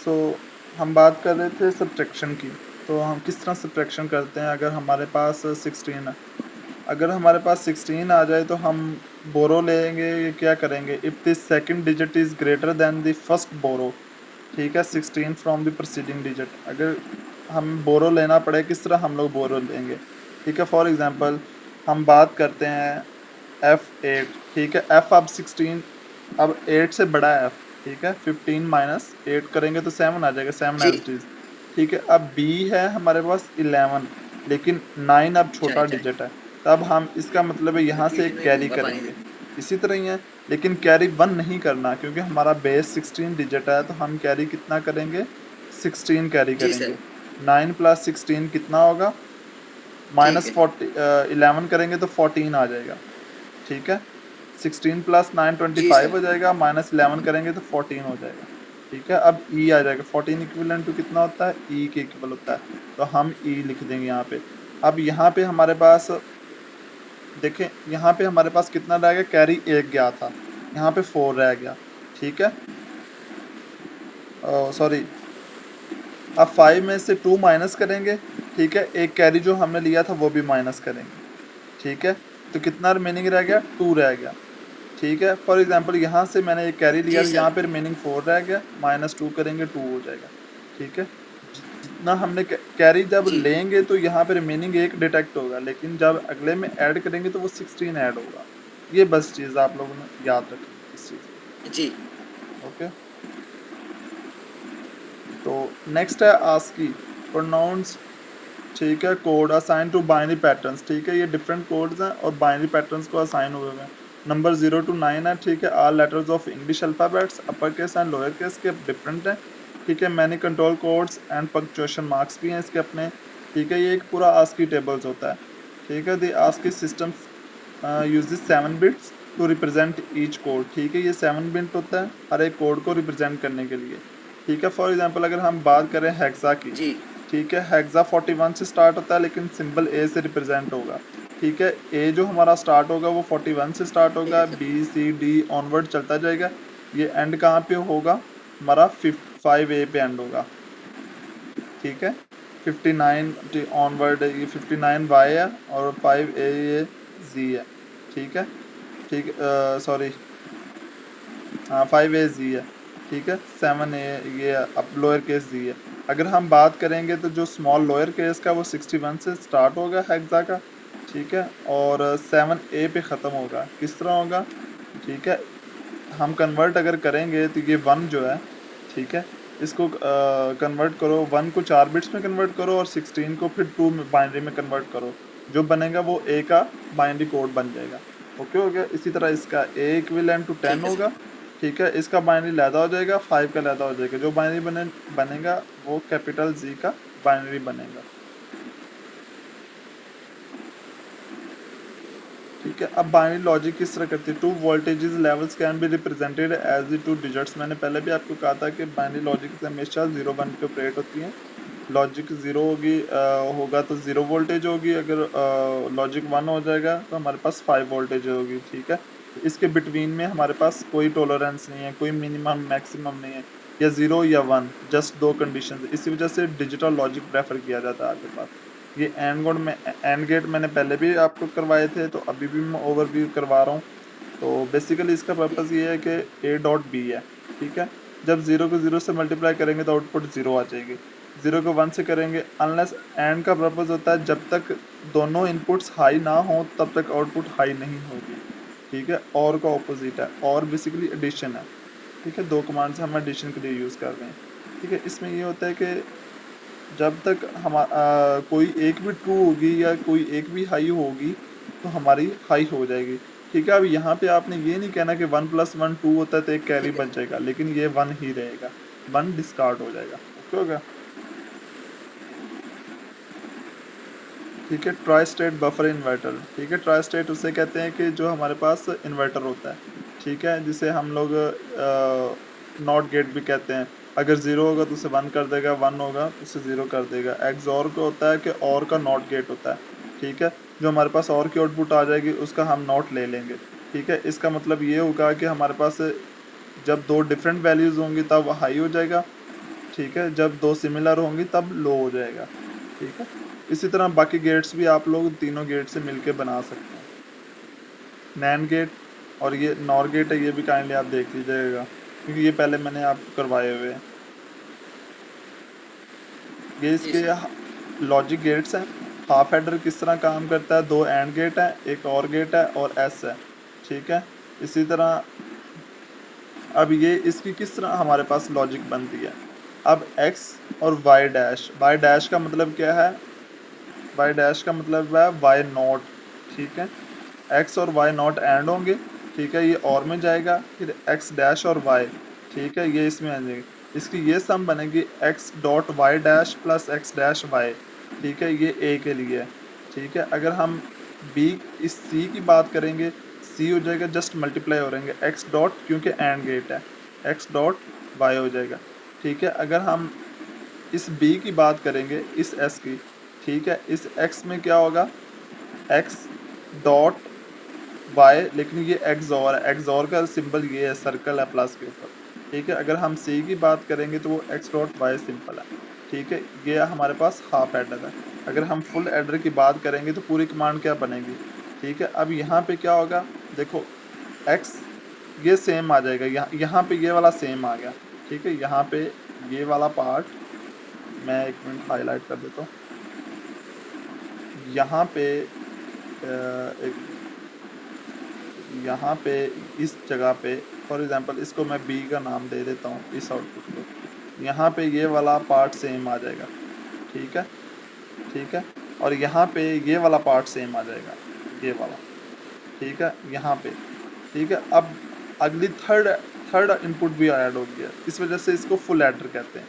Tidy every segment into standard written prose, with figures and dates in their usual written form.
सो हम बात कर रहे थे सब्ट्रैक्शन की। तो हम किस तरह सब्ट्रैक्शन करते हैं अगर हमारे पास 16 है। अगर हमारे पास 16 आ जाए तो हम बोरो लेंगे, ये क्या करेंगे, if the second digit is greater than the first borrow, ठीक है, 16 फ्रॉम द प्रीसीडिंग डिजिट। अगर हम बोरो लेना पड़े, किस तरह हम लोग बोरो लेंगे, ठीक है। फॉर एग्जांपल हम बात करते हैं F8, ठीक है। F अब 16, अब 8 से बड़ा है F, ठीक है। 15 माइनस 8 करेंगे तो 7 आ जाएगा, 7 जी एज इट इज, ठीक है। अब B है हमारे पास 11, लेकिन 9 अब छोटा राइट राइट। डिजिट है, तब हम इसका मतलब है यहाँ से कंफ्यूजन एक में कैरी होगा पानी करेंगे। में। इसी तरह ही है, लेकिन कैरी 1 नहीं करना, क्योंकि हमारा बेस 16 डिजिट है, तो हम कैरी कितना करेंगे, 16 कैरी जी सर। करेंगे। 9 प्लस 16 कितना होगा, ठीक माइनस है। 11 करेंगे तो 14 आ जाएगा, ठीक है। 16 प्लस 9 जी 25 सर। हो जाएगा, माइनस 11 करेंगे तो 14 हो जाएगा, ठीक है। अब ई आ जाएगा, 14 इक्विवेलेंट टू कितना होता है, ई के इक्वल होता है, तो हम ई लिख देंगे यहाँ पे। अब यहाँ पे हमारे पास देखें, यहाँ पे हमारे पास कितना रह गया, कैरी 1 गया था, यहाँ पे 4 रह गया, ठीक है। सॉरी, अब 5 में से 2 माइनस करेंगे, ठीक है। एक कैरी जो हमने लिया था वो भी माइनस करेंगे, ठीक है। तो कितना रिमेनिंग रह गया, 2 रह गया, ठीक है। फॉर एग्जांपल यहाँ से मैंने एक कैरी लिया जी तो सर। यहाँ पे रिमेनिंग 4 रह गया, माइनस 2 करेंगे 2 हो जाएगा, ठीक है। जितना हमने कैरी जब जी लेंगे तो यहाँ पे रिमेनिंग 1 डिटेक्ट होगा, लेकिन जब अगले में ऐड करेंगे तो वो 16 ऐड होगा। ये बस चीज़ आप लोगों ने याद रखनी है इस चीज़ जी। को, ओके। तो नेक्स्ट है आस्की प्रोनाउंस, ठीक है। Code assign to binary patterns, ठीक है। ये डिफरेंट कोड्स हैं और बाइनरी पैटर्न्स को असाइन हुए हुए हैं। नंबर 0 to 9 है, ठीक है। All letters of English alphabets upper case and lower case के डिफरेंट हैं, ठीक है। Many control codes and punctuation marks भी हैं इसके अपने, ठीक है। ये एक पूरा आस्की टेबल्स होता है, ठीक है। The ASCII system uses 7 bits to represent each code, ठीक है। ये 7 बिट होता है हर एक कोड को रिप्रेजेंट करने के लिए, ठीक है। फॉर एग्जांपल अगर हम बात करें हेक्सा की, जी ठीक है। हेक्सा 41 से स्टार्ट होता है, लेकिन सिंबल ए से रिप्रेजेंट होगा, ठीक है। ए जो हमारा स्टार्ट होगा वो 41 से स्टार्ट ठीक है होगा, sir. B C D onward चलता जाएगा। ये एंड कहाँ पे होगा, हमारा 5 ए पे एंड होगा, ठीक है। 59 ऑनवर्ड ये 59 वाई है और 5 ए ये जी है, ठीक है। ठीक, सॉरी, हाँ 5 ए जी है, ठीक है। 7 ए ये अब लोअर केस जी है। अगर हम बात करेंगे तो जो स्मॉल लोअर केस का वो 61 से स्टार्ट होगा हेक्सा का, ठीक है। और 7 ए पे ख़त्म होगा, किस तरह होगा, ठीक है। हम कन्वर्ट अगर करेंगे तो ये 1 जो है, ठीक है, इसको कन्वर्ट करो, 1 को 4 बिट्स में कन्वर्ट करो और 16 को फिर 2 में बाइनरी में कन्वर्ट करो, जो बनेगा वो ए का बाइनरी कोड बन जाएगा, ओके हो गया। इसी तरह इसका ए इक्विवेलेंट टू 10 ठीक है होगा, सर। ठीक है। इसका बाइनरी लैदा हो जाएगा, 5 का लैदा हो जाएगा, जो बाइनरी बनेगा वो कैपिटल जी का बाइनरी बनेगा, ठीक है। अब बाइनरी लॉजिक किस तरह करती है, two voltages levels can be represented as the two digits. मैंने पहले भी आपको कहा था कि बाइनरी लॉजिक हमेशा 0-1 पे ऑपरेट होती हैं। लॉजिक 0 होगी होगा तो 0 वोल्टेज होगी, अगर लॉजिक 1 हो जाएगा तो हमारे पास 5 वोल्टेज होगी, ठीक है। इसके बिटवीन में हमारे पास कोई टॉलरेंस नहीं है, कोई मिनिमम मैक्सिमम नहीं है, या 0 या 1, जस्ट दो कंडीशन। इसी वजह से डिजिटल लॉजिक प्रेफर किया जाता है आपके पास। ये एंड गेट मैंने पहले भी आपको करवाए थे, तो अभी भी मैं ओवरव्यू करवा रहा हूँ। तो बेसिकली इसका पर्पस ये है कि ए डॉट बी है, ठीक है। जब 0 को 0 से मल्टीप्लाई करेंगे तो आउटपुट 0 आ जाएगी, 0 को 1 से करेंगे, अनलेस एंड का पर्पस होता है जब तक दोनों इनपुट्स हाई ना हो तब तक आउटपुट हाई नहीं होगी, ठीक है। और का ऑपोजिट है, और बेसिकली एडिशन है, ठीक है। दो कमांड्स हम एडिशन के लिए यूज़ कर रहे हैं, ठीक है। इसमें ये होता है कि जब तक कोई एक भी ट्रू होगी या कोई एक भी हाई होगी तो हमारी हाई हो जाएगी, ठीक है। अब यहाँ पे आपने ये नहीं कहना कि 1 + 1 2 होता है तो एक कैरी ठीक है बच सर। जाएगा, लेकिन ये 1 ही रहेगा, 1 डिस्कार्ड हो जाएगा, ओके हो गया, ठीक है। ट्राई स्टेट बफर इन्वर्टर, ठीक है। ट्राई स्टेट उसे कहते हैं कि जो हमारे पास इन्वर्टर होता है, ठीक है, जिसे हम लोग नॉट गेट भी कहते हैं। अगर 0 होगा तो उसे 1 कर देगा, 1 होगा तो उसे 0 कर देगा। एक्सऑर का होता है कि और का नॉट गेट होता है, ठीक है। जो हमारे पास और की आउटपुट आ जाएगी उसका हम नॉट ले लेंगे, ठीक है। इसका मतलब ये होगा कि हमारे पास जब दो डिफरेंट वैल्यूज़ होंगी तब हाई हो जाएगा, ठीक है, जब 2 सिमिलर होंगी तब लो हो जाएगा, ठीक है। इसी तरह बाकी गेट्स भी आप लोग तीनों गेट से मिलके बना सकते हैं। नैंड गेट और ये नॉर गेट है, ये भी काइंडली आप देख लीजिएगा क्योंकि ये पहले मैंने आपको करवाए हुए हैं। ये जी इसके सर। लॉजिक गेट्स हैं। हाफ एडर किस तरह काम करता है, 2 एंड गेट है, एक और गेट है और एस है, ठीक है। इसी तरह अब ये इसकी किस तरह हमारे पास लॉजिक बनती है। अब एक्स और वाई डैश का मतलब क्या है, वाई डैश का मतलब है वाई नॉट, ठीक है। एक्स और वाई नॉट एंड होंगे, ठीक है, ये और में जाएगा, फिर एक्स डैश और वाई, ठीक है, ये इसमें आ जाएगी। इसकी ये सम बनेगी X dot Y dash plus X dash Y, ठीक है, ये ए के लिए है, ठीक है। अगर हम बी इस सी की बात करेंगे, सी हो जाएगा जस्ट मल्टीप्लाई हो रहेंगे एक्स डॉट, क्योंकि एंड गेट है, एक्स डॉट वाई हो जाएगा, ठीक है। अगर हम इस बी की बात करेंगे, इस एस की, ठीक है, इस एक्स में क्या होगा, एक्स डॉट वाई, लेकिन ये एक्सॉर है, एक्सॉर का सिंबल ये है, सर्कल है प्लस के ऊपर, ठीक है। अगर हम सी की बात करेंगे तो वो एक्स डॉट वाई सिंपल है, ठीक है। ये हमारे पास हाफ एडर है। अगर हम फुल एडर की बात करेंगे तो पूरी कमांड क्या बनेगी, ठीक है। अब यहाँ पे क्या होगा, देखो एक्स ये सेम आ जाएगा, यहाँ पे ये वाला सेम आ गया, ठीक है। यहाँ पे ये वाला पार्ट मैं 1 मिनट हाईलाइट कर देता हूँ। यहाँ पे एक मिनट, यहाँ पे इस जगह पे फॉर एग्जांपल इसको मैं बी का नाम दे देता हूँ, इस आउटपुट को। यहाँ पे ये वाला पार्ट सेम आ जाएगा, ठीक है, ठीक है। और यहाँ पे ये वाला पार्ट सेम आ जाएगा, ये वाला, ठीक है, यहाँ पे, ठीक है। अब अगली थर्ड इनपुट भी ऐड हो गया, इस वजह से इसको फुल एडर कहते हैं,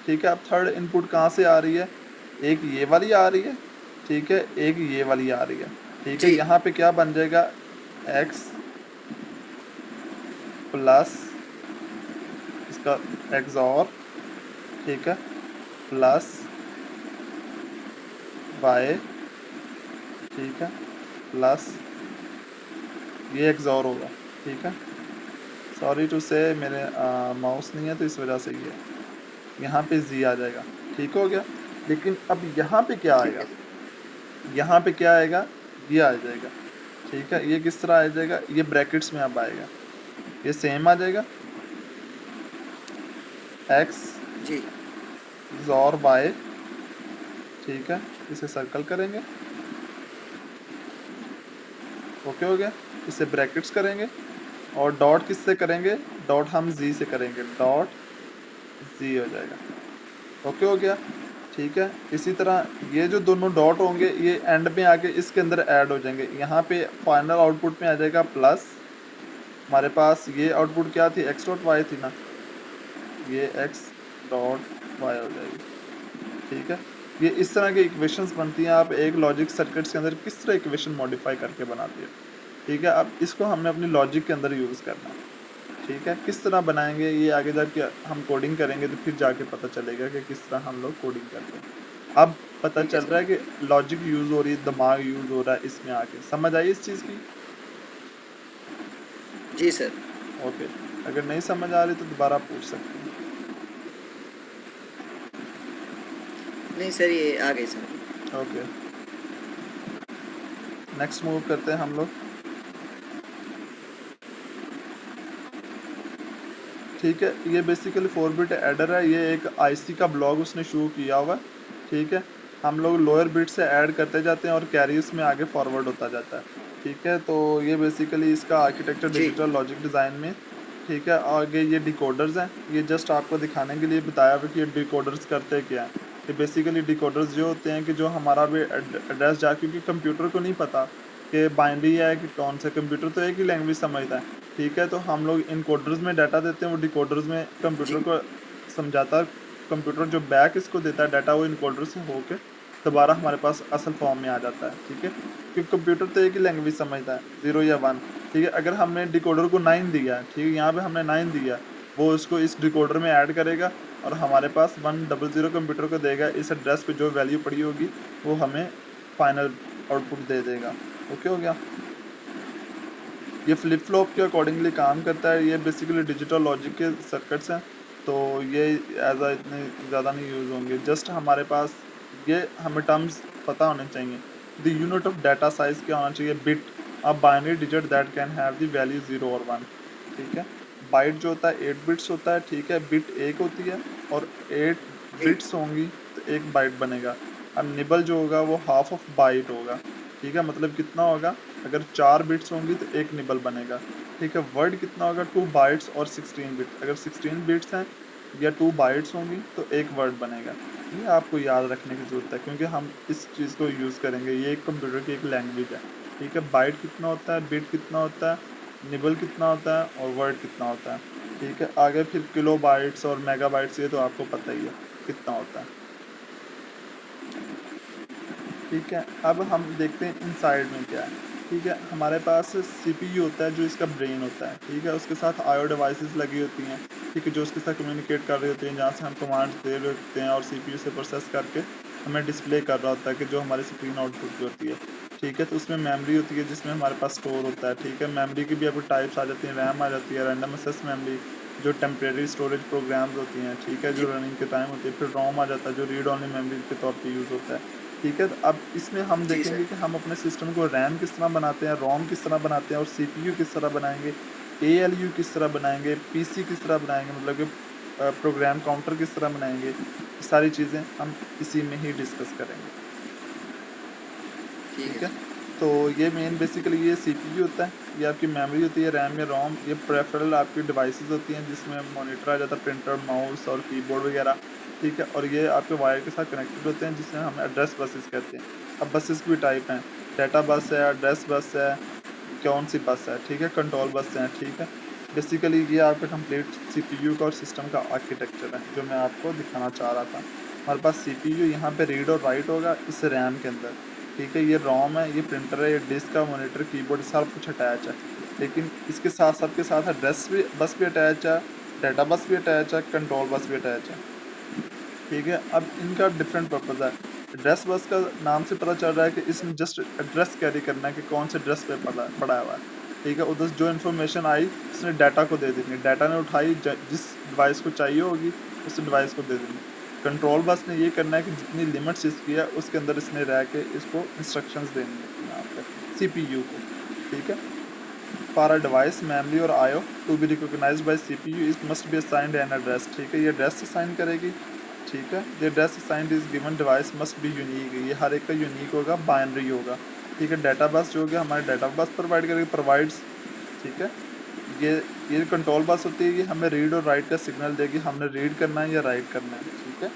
ठीक है। अब थर्ड इनपुट कहाँ से आ रही है, एक ये वाली आ रही है, ठीक है, एक ये वाली आ रही है, ठीक है। जी यहाँ पे क्या बन जाएगा, एक्स प्लस इसका एक्सॉर, ठीक है, प्लस वाई, ठीक है, प्लस ये एक्सॉर होगा, ठीक है। सॉरी टू से मेरे माउस नहीं है तो इस वजह से ये यहाँ पे जी आ जाएगा, ठीक हो गया। लेकिन अब यहाँ पे क्या ठीक आएगा, है सर। यहाँ पे क्या आएगा, ये आ जाएगा, ठीक है। ये किस तरह आ जाएगा, ये ब्रैकेट्स में अब आएगा, ये सेम आ जाएगा, एक्स जी XOR वाई, ठीक है, इसे सर्कल करेंगे, ओके हो गया। इसे ब्रैकेट्स करेंगे और डॉट किससे करेंगे, डॉट हम जी से करेंगे, डॉट जी हो जाएगा, ओके हो गया, ठीक है। इसी तरह ये जो दोनों डॉट होंगे ये एंड में आके इसके अंदर ऐड हो जाएंगे, यहाँ पे फाइनल आउटपुट में आ जाएगा प्लस, हमारे पास ये आउटपुट क्या थी, एक्स डॉट वाई थी ना, ये एक्स डॉट वाई हो जाएगी, ठीक है। ये इस तरह की इक्वेशंस बनती हैं, आप एक लॉजिक सर्किट्स के अंदर किस तरह इक्वेशन मॉडिफाई करके बनाती है, ठीक है। अब इसको हमने अपनी लॉजिक के अंदर यूज़ करना है, ठीक है। किस तरह बनाएंगे ये आगे जाके हम कोडिंग करेंगे तो फिर जाके पता चलेगा कि किस तरह हम लोग कोडिंग करते हैं। अब पता ठीक है चल सर। रहा है कि लॉजिक यूज़ हो रही है, दिमाग यूज़ हो रहा है, इसमें आके समझ आई इस चीज़ की, जी सर। ओके। अगर नहीं समझ आ रही तो दोबारा पूछ सकते हैं, नहीं सर, ये आ गई सर। ओके। नेक्स्ट मूव करते हैं हम लोग, ठीक है। ये बेसिकली 4 बिट एडर है, ये एक आईसी का ब्लॉग उसने शुरू किया हुआ है, ठीक है। हम लोग लोअर बिट से ऐड करते जाते हैं और कैरी उसमें आगे फॉरवर्ड होता जाता है, ठीक है। तो ये बेसिकली इसका आर्किटेक्चर जी डिजिटल लॉजिक डिज़ाइन में, ठीक है। आगे ये डिकोडर्स हैं, ये जस्ट आपको दिखाने के लिए बताया हुआ कि ये डिकोडर्स करते क्या हैं। ये बेसिकली डिकोडर्स जो होते हैं कि जो हमारा भी एड्रेस जा, क्योंकि कंप्यूटर को नहीं पता कि बाइनरी है कि कौन सा, कंप्यूटर तो एक ही लैंग्वेज समझता है, ठीक है। तो हम लोग इन कोडर्स में डाटा देते हैं, वो डिकोडर्स में कंप्यूटर जी को समझाता है, कंप्यूटर जो बैक इसको देता है डाटा, वो इन कोडर से होके दोबारा हमारे पास असल फॉर्म में आ जाता है, ठीक है। क्योंकि कंप्यूटर तो एक ही लैंग्वेज समझता है, 0 या 1, ठीक है। अगर हमने डिकोडर को 9 दिया, ठीक है, यहाँ पे हमने 9 दिया, वो उसको इस डिकोडर में ऐड करेगा और हमारे पास 100 कंप्यूटर को देगा, इस एड्रेस पे जो वैल्यू पड़ी होगी वो हमें फाइनल आउटपुट दे देगा, ओके हो गया। ये फ्लिप फ्लॉप के अकॉर्डिंगली काम करता है, ये बेसिकली डिजिटल लॉजिक के सर्किट्स हैं, तो ये एज़ इतने ज़्यादा नहीं यूज़ होंगे। जस्ट हमारे पास ये हमें टर्म्स पता होने चाहिए। The unit of data size क्या होना चाहिए? Bit, a binary digit that can have the value 0 और 1, ठीक है? बाइट जो होता है 8 बिट्स होता है, ठीक है? बिट 1 होती है और 8 जी बिट्स होंगी तो 1 बाइट बनेगा। अब निबल जो होगा वो हाफ ऑफ बाइट होगा, ठीक है? मतलब कितना होगा? अगर 4 बिट्स होंगी तो 1 निबल बनेगा, ठीक है? वर्ड कितना होगा? 2 बाइट्स और 16 बिट्स। अगर 16 बिट्स हैं या 2 बाइट्स होंगी तो 1 वर्ड बनेगा। ये आपको याद रखने की ज़रूरत है क्योंकि हम इस चीज़ को यूज़ करेंगे। ये एक कंप्यूटर की एक लैंग्वेज है, ठीक है? बाइट कितना होता है, बिट कितना होता है, निबल कितना होता है और वर्ड कितना होता है, ठीक है? आगे फिर किलोबाइट्स और मेगाबाइट्स ये तो आपको पता ही है कितना होता है, ठीक है? अब हम देखते हैं इनसाइड में क्या है, ठीक है? हमारे पास सीपीयू होता है जो इसका ब्रेन होता है, ठीक है? उसके साथ आईओ डिवाइसेज़ लगी होती हैं, ठीक है? जो उसके साथ कम्युनिकेट कर रही होती हैं, जहाँ से हम कमांड्स दे रहे होते हैं और सीपीयू से प्रोसेस करके हमें डिस्प्ले कर रहा होता है कि जो हमारी स्क्रीन आउटपुट जो होती है, ठीक है? तो उसमें मेमोरी होती है जिसमें हमारे पास स्टोर होता है, ठीक है? मेमोरी की भी अब टाइप्स आ जाती हैं, रैम आ जाती है, रैंडम एक्सेस मेमोरी, जो टेम्परेरी स्टोरेज प्रोग्राम्स होती हैं, ठीक है? जी जो रनिंग के टाइम होती है, फिर रोम आ जाता है जो रीड ओनली मेमोरी के तौर पे यूज़ होता है। ठीक है, तो अब इसमें हम जी सर। देखेंगे कि हम अपने सिस्टम को रैम किस तरह बनाते हैं, रोम किस तरह बनाते हैं और सीपीयू किस तरह बनाएँगे, एएलयू किस तरह बनाएँगे, पीसी किस तरह बनाएँगे, मतलब कि प्रोग्राम काउंटर किस तरह बनाएँगे, ये सारी चीज़ें हम इसी में ही डिस्कस करेंगे। ठीक है ठीक है? सर। तो ये मेन बेसिकली ये सीपीयू होता है, ये आपकी मेमोरी होती है, रैम या रोम, ये पेरिफेरल आपकी डिवाइसेज़ होती हैं जिसमें मॉनिटर आ जाता है, प्रिंटर, माउस और कीबोर्ड वगैरह, ठीक है? और ये आपके वायर के साथ कनेक्टेड होते हैं जिसे हम एड्रेस बसेस कहते हैं। अब बसेस की भी टाइप हैं, डाटा बस है, एड्रेस बस है, कौन-सी बस है, ठीक है? कंट्रोल बस है, ठीक है? बेसिकली ये आपका कंप्लीट सीपीयू का और सिस्टम का आर्किटेक्चर है, जो मैं आपको दिखाना चाह रहा था। हमारे पास सीपीयू यहाँ पे रीड और राइट होगा इस रैम के अंदर, ठीक है? ये रोम है, ये प्रिंटर है, ये डिस्क है, मॉनिटर, कीबोर्ड सब कुछ अटैच है। लेकिन इसके साथ सबके साथ एड्रेस भी बस भी अटैच है, डाटा बस भी अटैच है, कंट्रोल बस भी अटैच है। ठीक है, अब इनका डिफरेंट पर्पज़ है। एड्रेस बस का नाम से पता चल रहा है कि इसमें जस्ट एड्रेस कैरी करना है कि कौन से एड्रेस पे पड़ा पड़ा हुआ है। ठीक है, उधर से जो इन्फॉर्मेशन आई उसने डाटा को दे देनी है। डाटा ने उठाई जिस डिवाइस को चाहिए होगी उस डिवाइस को दे देनी है। कंट्रोल बस ने ये करना है कि जितनी लिमिट्स इसकी है उसके अंदर इसने रह के इसको इंस्ट्रक्शंस देनी होती हैं यहाँ पे सीपीयू को। ठीक है? For a device, memory और IO to be recognized by CPU, it must be assigned an address. ठीक है, ये एड्रेस असाइन करेगी, ठीक है? The address assigned is given device must be unique. ये हर एक का यूनिक होगा, बाइनरी होगा, ठीक है? डाटा बस जो होगा हमारे डाटा बस प्रोवाइड करेगी, प्रोवाइड्स, ठीक है? ये ये कंट्रोल बस होती है, ये हमें रीड और राइट का सिग्नल देगी, हमने रीड करना है या राइट करना है, ठीक है?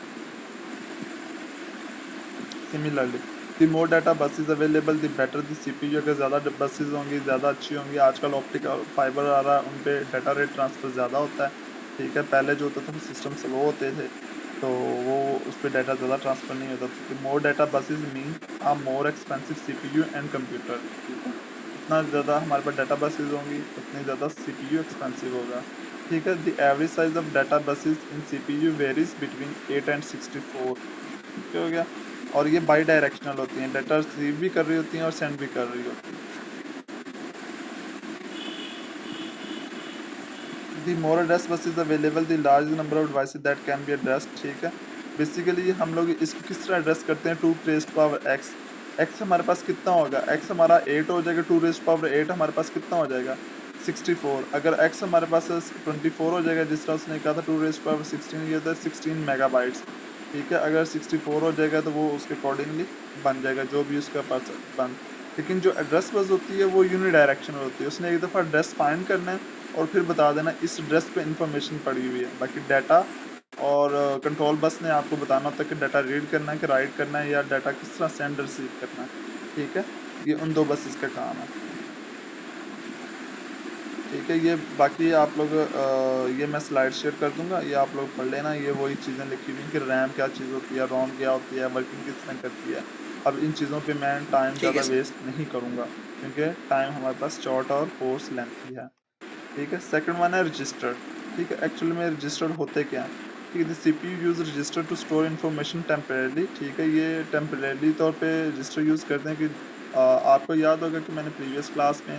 Similarly the more data buses available the better the CPU. अगर ज़्यादा बसेस होंगी ज़्यादा अच्छी होंगी, आजकल ऑप्टिकल फाइबर आ रहा है उन पे डाटा रेट ट्रांसफ़र ज़्यादा होता है, ठीक है? पहले जो होता था वो सिस्टम स्लो होते थे तो वो उस पे डाटा ज़्यादा ट्रांसफ़र नहीं होता था। The more data buses mean a more expensive CPU and computer, ठीक है? जितना ज़्यादा हमारे पास डाटा बसेस होंगी उतनी ज़्यादा सीपीयू एक्सपेंसिव होगा, ठीक है? The average size of data buses in CPU varies between 8 and 64, ठीक हो गया? और ये बाई डायरेक्शनल होती हैं, डाटा रिसीव भी कर रही होती हैं और सेंड भी कर रही होती हैं। The more address buses available the large number of devices that can be addressed, ठीक है? बेसिकली हम लोग इसको किस तरह एड्रेस करते हैं, 2 रेज़्ड पावर x। x हमारे पास कितना होगा? x हमारा 8 हो जाएगा, 2 रेज़्ड पावर 8 हमारे पास कितना हो जाएगा? 64। अगर x हमारे पास 24 हो जाएगा जिस तरह उसने कहा था 2 रेज़्ड पावर 16, ये होता है 16 मेगाबाइट्स, ठीक है? अगर 64 हो जाएगा तो वो उसके अकॉर्डिंगली बन जाएगा जो भी उसका पास बन। लेकिन जो एड्रेस बस होती है वो यूनिडायरेक्शनल होती है, उसने एक दफ़ा एड्रेस फाइंड करना है और फिर बता देना इस एड्रेस पे इन्फॉर्मेशन पड़ी हुई है। बाकी डाटा और कंट्रोल बस ने आपको बताना होता है कि डाटा रीड करना है कि राइट करना है या डाटा किस तरह सेंड रिसीव करना है, ठीक है? ये उन 2 बसेस का काम है, ठीक है? ये बाकी आप लोग ये मैं स्लाइड शेयर कर दूँगा, ये आप लोग पढ़ लेना, ये वही चीज़ें लिखी हुई हैं कि रैम क्या चीज़ होती है, रोम क्या होती है, वर्किंग किस तरह करती है। अब इन चीज़ों पे मैं टाइम ठीक है ज़्यादा सर। वेस्ट नहीं करूँगा क्योंकि टाइम हमारे पास शॉर्ट और कोर्स लेंथी है। ठीक है, सेकंड वन है रजिस्टर, ठीक है? एक्चुअली में रजिस्टर होते क्या हैं? ठीक है, the CPU use register to store information temporarily, ठीक है? ये टेम्परेरीली तौर पे रजिस्टर यूज़ करते हैं कि आपको याद होगा कि मैंने प्रीवियस क्लास में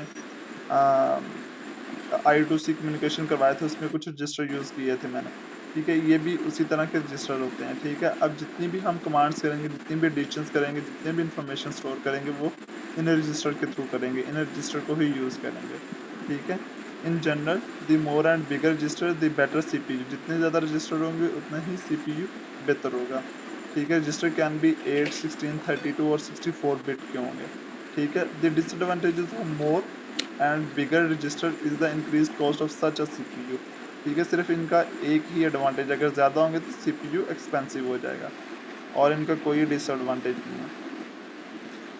I2C कम्युनिकेशन करवाए थे, उसमें कुछ रजिस्टर यूज़ किए थे मैंने, ठीक है, ये भी उसी तरह के रजिस्टर होते हैं, ठीक है। अब जितनी भी हम कमांड्स करेंगे, जितनी भी एडिशंस करेंगे, जितने भी इंफॉर्मेशन स्टोर करेंगे, वो इन रजिस्टर के थ्रू करेंगे, इन रजिस्टर को ही यूज़ करेंगे, ठीक है। In general the more and bigger register the better CPU, जितने ज़्यादा रजिस्टर होंगे उतना ही सीपीयू बेहतर होगा, ठीक है। रजिस्टर कैन बी 8, 16, 32 और 64 बिट के होंगे, ठीक है। The disadvantages of more and bigger register is the increase cost of such a CPU, ठीक है। सिर्फ इनका एक ही एडवांटेज, अगर ज़्यादा होंगे तो सीपीयू एक्सपेंसिव हो जाएगा, और इनका कोई डिसएडवांटेज नहीं है।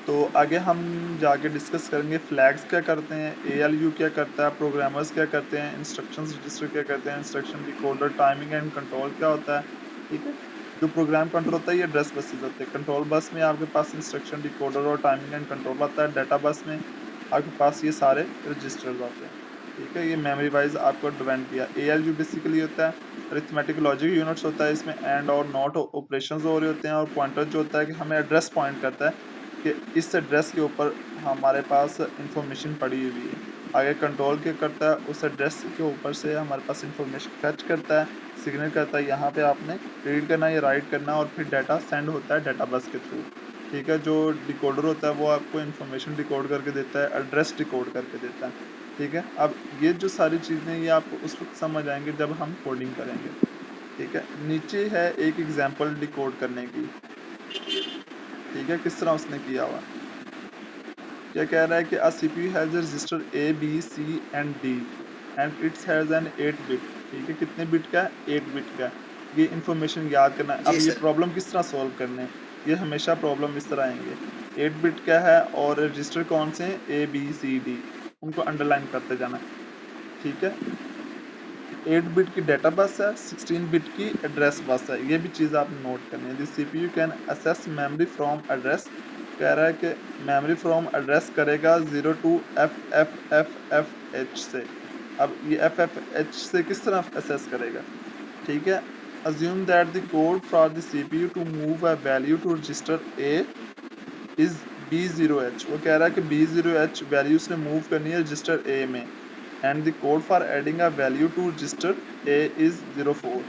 तो आगे हम जाके डिस्कस करेंगे फ्लैग्स क्या करते हैं, एएलयू क्या करता है, प्रोग्रामर्स क्या करते हैं, इंस्ट्रक्शंस रजिस्टर क्या करते हैं, instruction decoder, timing and control क्या होता है, ठीक है। जो प्रोग्राम काउंटर होता है ये एड्रेस बसेस होते हैं, कंट्रोल बस में आपके पास इंस्ट्रक्शन डिकोडर और टाइमिंग एंड कंट्रोल आता है, डाटा बस में आपके पास ये सारे रजिस्टर्स आते हैं, ठीक है। ये मेमोरी वाइज आपको डिवाइड किया। एएलयू बेसिकली होता है अरिथमेटिक लॉजिक यूनिट्स होता है, इसमें एंड और नॉट ऑपरेशंस हो रहे होते हैं, और पॉइंटर जो होता है कि हमें एड्रेस पॉइंट करता है कि इस एड्रेस के ऊपर हमारे पास इंफॉर्मेशन पड़ी हुई है। आगे कंट्रोल क्या करता है, उस एड्रेस के ऊपर से हमारे पास इंफॉर्मेशन फैच करता है, सिग्नल करता है यहाँ पे आपने रीड करना है या राइट करना है, और फिर डाटा सेंड होता है डाटा बस के थ्रू, ठीक है। जो डिकोडर होता है वो आपको इन्फॉर्मेशन डिकोड करके देता है, एड्रेस डिकोड करके देता है, ठीक है। अब ये जो सारी चीज़ें ये आपको उस वक्त समझ आएंगे जब हम कोडिंग करेंगे, ठीक है। नीचे है एक एग्जांपल डिकोड करने की, ठीक है, किस तरह उसने किया हुआ। क्या कह रहा है कि a CPU has a register A, B, C and D and it has an 8 bit, ठीक है। कितने बिट का है? 8 बिट का। ये इंफॉर्मेशन याद करना है। जी अब ये सर। प्रॉब्लम किस तरह सॉल्व करने हैं, ये हमेशा प्रॉब्लम इस तरह आएंगे। 8 बिट का है और रजिस्टर कौन से हैं? A, B, C, D, उनको अंडरलाइन करते जाना है, ठीक है। 8 बिट की डाटा बस है, 16 बिट की एड्रेस बस है, ये भी चीज़ आप नोट करनी है। The CPU can access memory from address, कह रहा है कि मेमोरी फ्रॉम एड्रेस करेगा 0 टू FFFFH से। अब ये FFH से किस तरह असेस करेगा, ठीक है। assume that the code for the CPU to move a value to register A is B0H, वो कह रहा है कि B0H वैल्यू उसने मूव करनी है रजिस्टर A में, and the code for adding a value to register A is 04,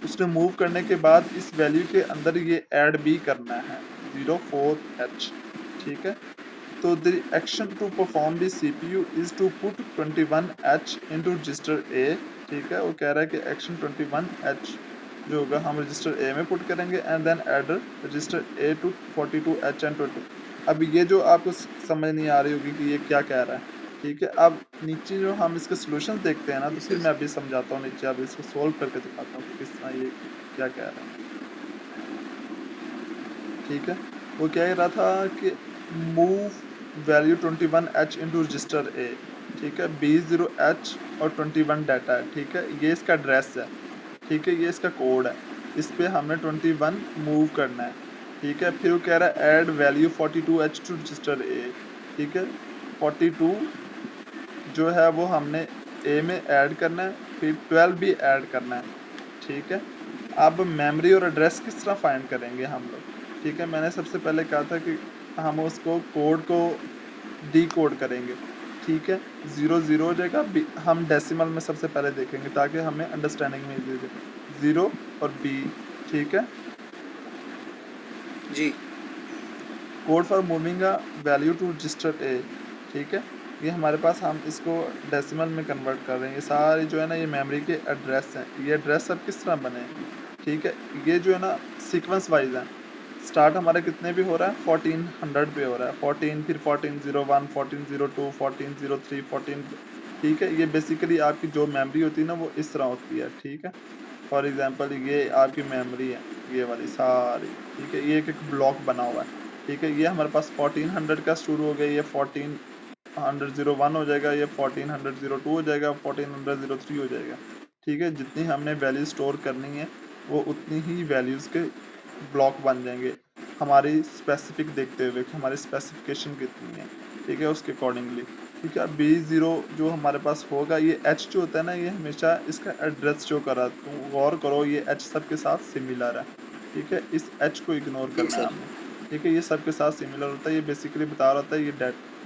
उसने मूव करने के बाद इस वैल्यू के अंदर ये ऐड भी करना है 04H, ठीक है। तो the action to perform the CPU is to put 21H into register A, ठीक है। वो कह रहा है कि एक्शन 21H जो होगा हम रजिस्टर A में पुट करेंगे, and then add register A to 42H and 20। अब ये जो आपको समझ नहीं आ रही होगी कि ये क्या कह रहा है, ठीक है। अब नीचे जो हम इसके सॉल्यूशंस देखते हैं ना, जी तो फिर सर। मैं अभी समझाता हूँ, नीचे अब इसको सोल्व करके दिखाता हूँ कि किस तरह ये क्या कह रहा है, ठीक है। वो क्या कह रहा था कि move value 21H into register A, ठीक है। B0H और 21 डाटा है, ठीक है। ये इसका एड्रेस है, ठीक है, ये इसका कोड है, इस पे हमने 21 मूव करना है, ठीक है। फिर वो कह रहा है add value 42H to register A, ठीक है। 42 जो है वो हमने A में ऐड करना है, फिर 12 भी ऐड करना है, ठीक है। अब मेमोरी और एड्रेस किस तरह फाइंड करेंगे हम लोग, ठीक है। मैंने सबसे पहले कहा था कि हम उसको कोड को डी कोड करेंगे, ठीक है। 0 हो जाएगा, हम डेसिमल में सबसे पहले देखेंगे ताकि हमें अंडरस्टैंडिंग में इजी हो जाए। 0 और B, ठीक है। जी। Code for moving a value to register A, ठीक है। ये हमारे पास हम इसको डेसिमल में कन्वर्ट कर रहे हैं। ये सारी जो है ना ये मेमोरी के एड्रेस हैं, ये एड्रेस अब किस तरह बने, ठीक है। ये जो है ना सीक्वेंस वाइज है, स्टार्ट हमारे कितने पे हो रहा है, 1400 पे हो रहा है, 14, फिर 1401, 1402, 1403, 14, ठीक है। ये बेसिकली आपकी जो मेमोरी होती है ना वो इस तरह होती है, ठीक है। फॉर एग्जांपल ये आपकी मेमोरी है, ये वाली सारी, ठीक है। ये एक एक ब्लॉक बना हुआ है, ठीक है। ये हमारे पास 1400 का शुरू हो गया, ये 1401 हो जाएगा, ये 1402 हो जाएगा, 1403 हो जाएगा, ठीक है। जितनी हमने वैल्यू स्टोर करनी है वो उतनी ही वैल्यूज़ के ब्लॉक बन जाएंगे, हमारी स्पेसिफिक देखते हुए कि हमारी स्पेसिफिकेशन कितनी है, ठीक है, उसके अकॉर्डिंगली, ठीक है। B0 जो हमारे पास होगा, ये H जो होता है ना ये हमेशा इसका एड्रेस शो कर रहा है, तो गौर करो ये H सबके साथ सिमिलर है, ठीक है। इस H को इग्नोर जी करना है सर। हमने, ठीक है। ये सबके साथ सिमिलर होता है, ये बेसिकली बता रहा होता है ये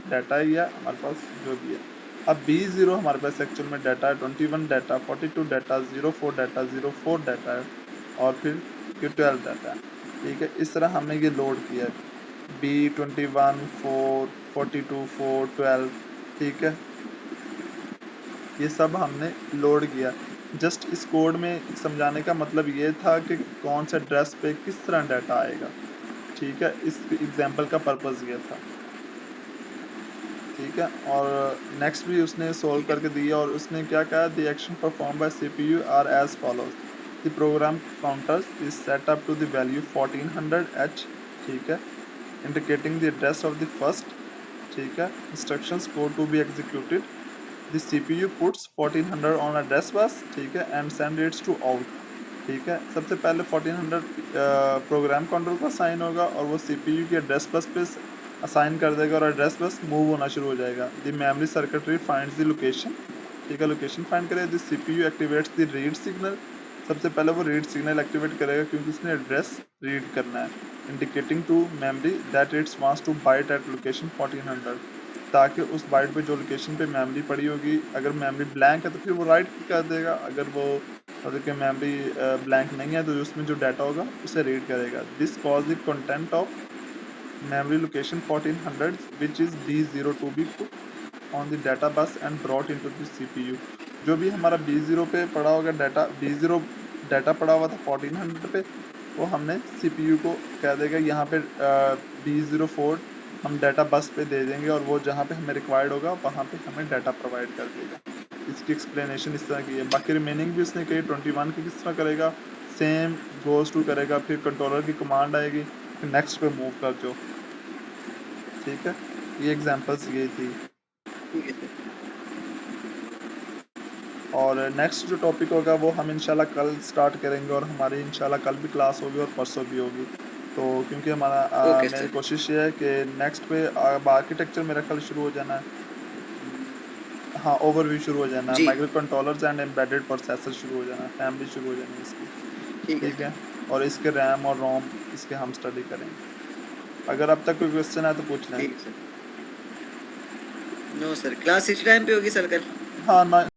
डाटा ही है हमारे पास जो भी है, अब B0 हमारे पास एक्चुअल में डाटा है, 21 डाटा, 42 डाटा, 04 डाटा, 04 डाटा है और फिर 12 डाटा है। ठीक है, इस तरह हमने ये लोड किया है, B21 4 42 4 12। ठीक है, ये सब हमने लोड किया। जस्ट इस कोड में समझाने का मतलब ये था कि कौन सा एड्रेस पे किस तरह डाटा आएगा। ठीक है, इस एग्जांपल का पर्पस ये था। ठीक है, और नेक्स्ट भी उसने सोल्व ठीक है करके दिया और उसने क्या कहा, the action perform by CPU are as follows, the program counters is set up to the value 1400h। ठीक है, indicating the address of the first. ठीक है, instructions code to be executed, the CPU puts 1400 on address bus. ठीक है, and send its to out. ठीक है, सबसे पहले 1400 प्रोग्राम काउंटर को असाइन होगा और वो सीपीयू के एड्रेस बस पे असाइन कर देगा और एड्रेस बस मूव होना शुरू हो जाएगा। The memory circuitry finds the location. ठीक है, लोकेशन फाइंड करेगा। The CPU activates the read signal. सबसे पहले वो रीड सिग्नल एक्टिवेट करेगा क्योंकि उसने एड्रेस रीड करना है, indicating to memory that its wants to byte at location 1400, ताकि उस बाइट पे जो लोकेशन पे मेमोरी पड़ी होगी, अगर मेमोरी ब्लैंक है तो फिर वो राइट कर देगा, अगर वो मतलब कि मेमोरी ब्लैंक नहीं है तो उसमें जो डाटा होगा उसे रीड करेगा। This cause the content of memory location 1400 which is B0 to be put on the data bus and brought into the CPU। जो भी हमारा B0 पे पड़ा होगा डाटा, B0 डाटा पड़ा हुआ था 1400 पे, वो हमने CPU को कह देगा यहाँ पे B04 हम डाटा बस पे दे देंगे और वो जहाँ पे हमें रिक्वायर्ड होगा वहाँ पे हमें डाटा प्रोवाइड कर देगा। इसकी एक्सप्लेनेशन इस तरह की है। बाकी रिमेनिंग भी उसने कही 21 की किस तरह करेगा, सेम गोज टू करेगा, फिर कंट्रोलर की कमांड आएगी, फिर नेक्स्ट पे मूव कर जो। ठीक है, ये एग्जांपल्स ये थी। ठीक है सर। और नेक्स्ट जो टॉपिक होगा वो हम इंशाल्लाह कल स्टार्ट करेंगे और हमारी इंशाल्लाह कल भी क्लास होगी और परसों भी होगी। तो क्योंकि हमारा ओके मेरी सर। कोशिश ये है कि नेक्स्ट पे अब आर्किटेक्चर मेरा कल शुरू हो जाना है। हाँ, ओवरव्यू शुरू हो जाना है, जी microcontrollers and embedded processor शुरू हो जाना है, फैमिली शुरू हो जानी है इसकी। ठीक है ठीक सर। है, और इसके रैम और रोम इसके हम स्टडी करेंगे। अगर अब तक कोई क्वेश्चन है तो पूछ लें। ठीक है सर। नो सर, क्लास इस टाइम पे होगी सर कल? हाँ ना।